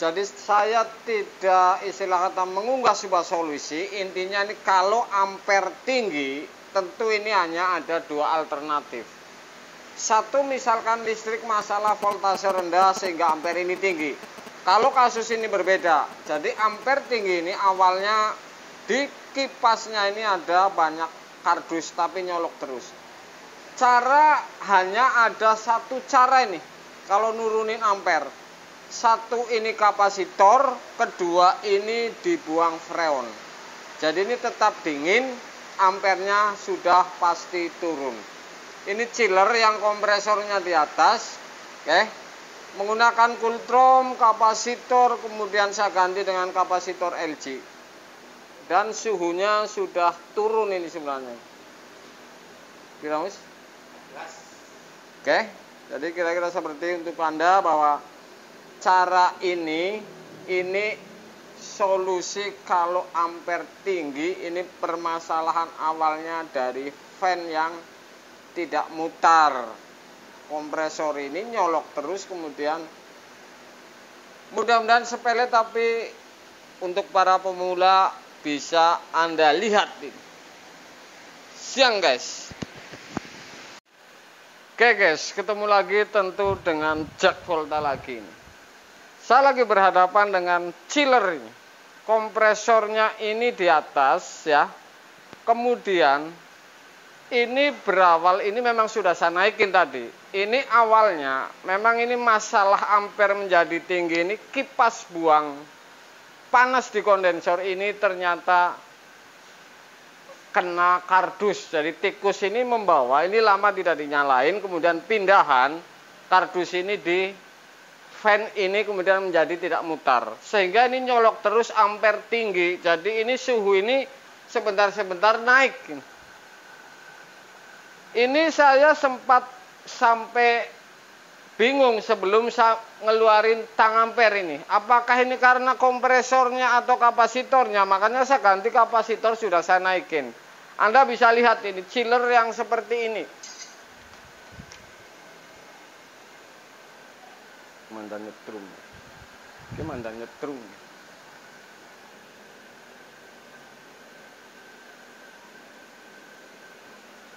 Jadi saya tidak istilah kata mengunggah sebuah solusi. Intinya ini kalau ampere tinggi, tentu ini hanya ada dua alternatif. Satu, misalkan listrik masalah voltase rendah sehingga ampere ini tinggi. Kalau kasus ini berbeda, jadi ampere tinggi ini awalnya di kipasnya ini ada banyak kardus tapi nyolok terus. Hanya ada satu cara ini kalau nurunin ampere. Satu, ini kapasitor, kedua ini dibuang freon. Jadi ini tetap dingin, ampernya sudah pasti turun. Ini chiller yang kompresornya di atas, oke. Menggunakan Cooltrom, kapasitor, kemudian saya ganti dengan kapasitor LG. Dan suhunya sudah turun ini sebenarnya. Kira Mas? Oke, jadi kira-kira seperti untuk Anda bahwa cara ini solusi kalau ampere tinggi. Ini permasalahan awalnya dari fan yang tidak mutar. Kompresor ini nyolok terus, kemudian mudah-mudahan sepele tapi untuk para pemula bisa Anda lihat ini. Siang guys. Oke guys, ketemu lagi tentu dengan Jack Volta lagi ini. Saya lagi berhadapan dengan chiller ini. Kompresornya ini di atas ya. Kemudian ini berawal, ini memang sudah saya naikin tadi. Ini awalnya memang ini masalah ampere menjadi tinggi, ini kipas buang panas di kondensor ini ternyata kena kardus. Jadi tikus ini membawa, ini lama tidak dinyalain, kemudian pindahan kardus ini di fan ini kemudian menjadi tidak mutar, sehingga ini nyolok terus ampere tinggi. Jadi ini suhu ini sebentar-sebentar naik. Ini saya sempat sampai bingung sebelum saya ngeluarin tang ampere ini. Apakah ini karena kompresornya atau kapasitornya? Makanya saya ganti kapasitor, sudah saya naikin. Anda bisa lihat ini chiller yang seperti ini. Mandan nyetrum. Oke, mandan nyetrum.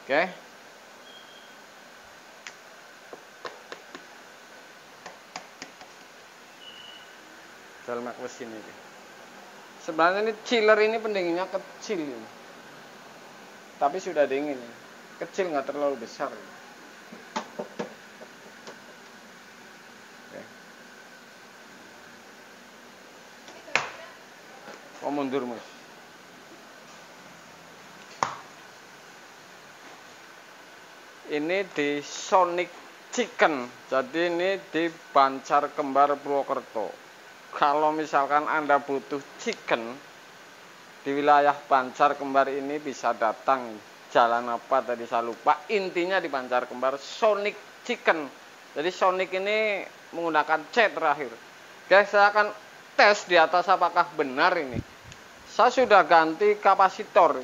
Oke. Dalmak mesin ini. Sebenarnya ini chiller ini pendinginnya kecil ini. Tapi sudah dingin. Kecil, nggak terlalu besar. Oh, mundur Mas. Ini di Sonic Chicken. Jadi ini di Bancar Kembar Purwokerto. Kalau misalkan Anda butuh chicken di wilayah Bancar Kembar ini bisa datang. Jalan apa tadi saya lupa. Intinya di Bancar Kembar Sonic Chicken. Jadi Sonic ini menggunakan C terakhir. Oke, saya akan tes di atas apakah benar ini. Saya sudah ganti kapasitor.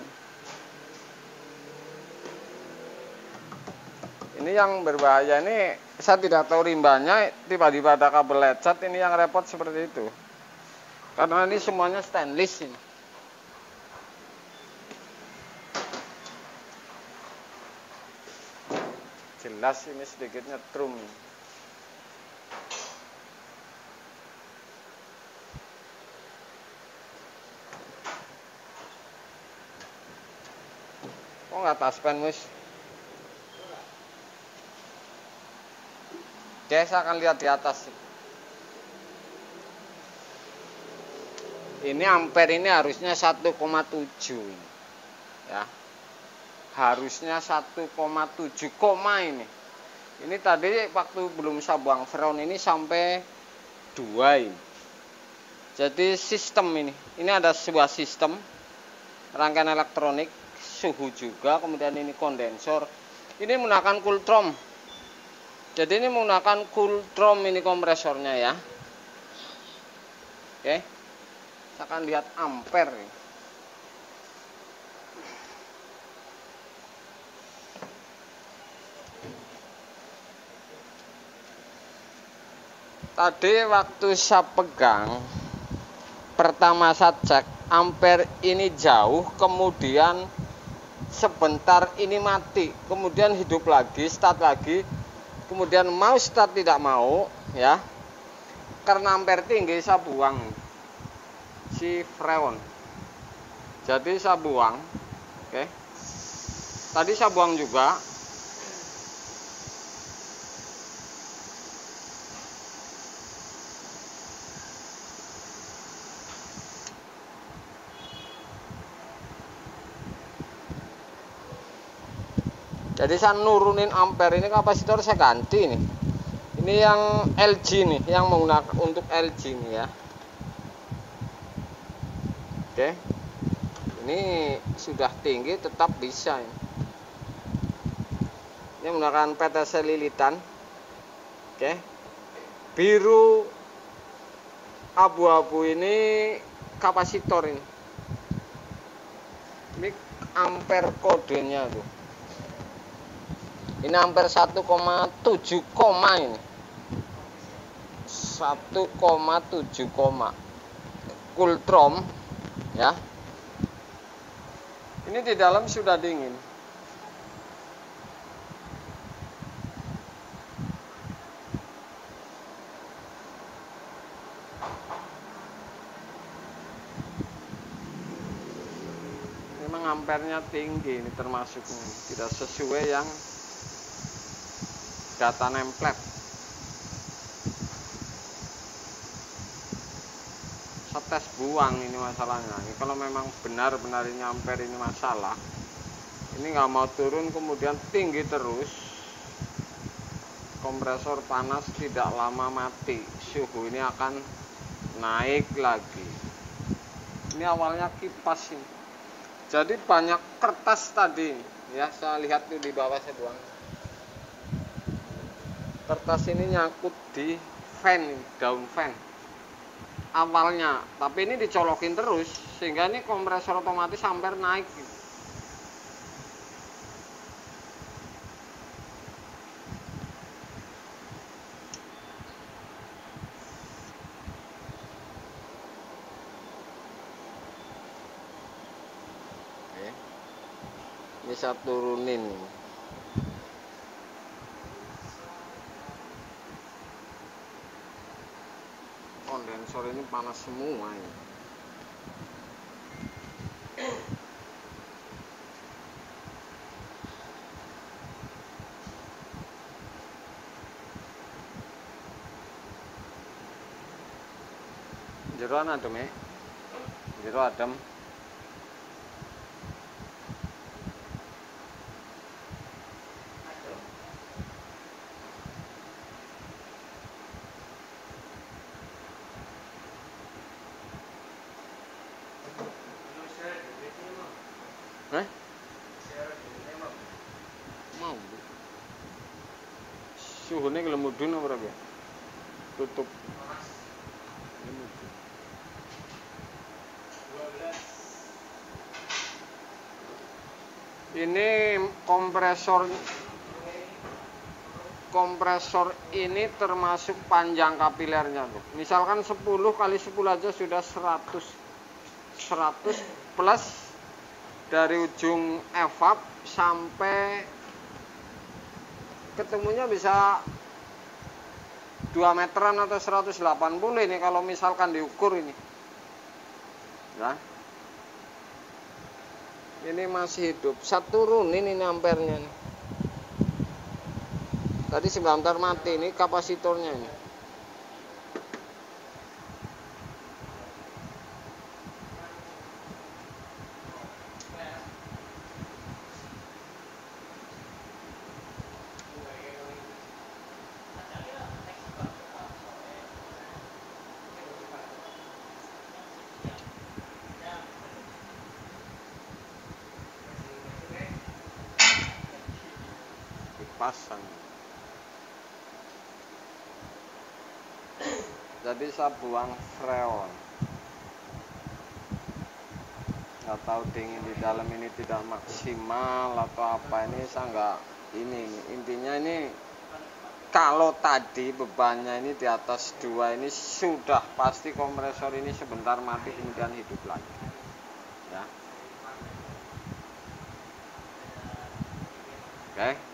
Ini yang berbahaya, ini saya tidak tahu rimbanya, tiba-tiba ada kabel lecet, ini yang repot seperti itu. Karena ini semuanya stainless ini. Jelas ini sedikit nyetrum. Kok nggak taspen Mus? Oke, saya akan lihat di atas. Ini ampere ini harusnya 1,7 ya. Harusnya 1,7 koma ini. Ini tadi waktu belum saya buang freon ini sampai 2 ini. Jadi sistem ini ada sebuah sistem rangkaian elektronik, suhu juga, kemudian ini kondensor. Ini menggunakan Cooltrom. Jadi ini menggunakan Cooltrom ini kompresornya ya. Oke. Kita akan lihat ampere. Tadi waktu saya pegang, pertama saya cek ampere ini jauh, kemudian sebentar ini mati, kemudian hidup lagi, start lagi, kemudian mau start tidak mau, ya. Karena ampere tinggi saya buang si freon. Jadi saya buang, oke. Tadi saya buang juga. Jadi saya nurunin ampere ini, kapasitor saya ganti nih. Ini yang LG nih, yang menggunakan untuk LG nih ya. Oke. Ini sudah tinggi tetap bisa ini. Ini menggunakan PTC lilitan. Oke. Biru abu-abu ini kapasitor ini. Ini ampere kodenya tuh. Ini ampere 1,7 ini. 1,7 Kultrom ya. Ini di dalam sudah dingin. Memang ampernya tinggi ini, termasuk ini. Tidak sesuai yang data template. Saya tes buang ini masalahnya. Ini kalau memang benar-benar ini ampere ini masalah, ini nggak mau turun kemudian tinggi terus, kompresor panas tidak lama mati, suhu ini akan naik lagi. Ini awalnya kipas ini. Jadi banyak kertas tadi ya, saya lihat tuh di bawah saya buang. Kertas ini nyangkut di fan, daun fan awalnya, tapi ini dicolokin terus sehingga ini kompresor otomatis ampere naik gitu. Oke. Ini saya turunin. Kondensor ini panas semua ini. Jero adem ya. Jero adem. Mau suhunya kelemudun apa ya? Tutup. Ini kompresor ini termasuk panjang kapilernya tuh. Misalkan 10 kali 10 aja sudah 100 plus dari ujung evap sampai ketemunya bisa 2 meteran atau 180 ini kalau misalkan diukur ini ya. Ini masih hidup. Saya turunin ini ampernya nih. Tadi sebentar mati, ini kapasitornya ini. Pasang. Jadi saya buang freon. Nggak tahu dingin di dalam ini tidak maksimal atau apa, ini saya nggak ini intinya ini kalau tadi bebannya ini di atas 2 ini sudah pasti kompresor ini sebentar mati kemudian hidup lagi ya. Oke.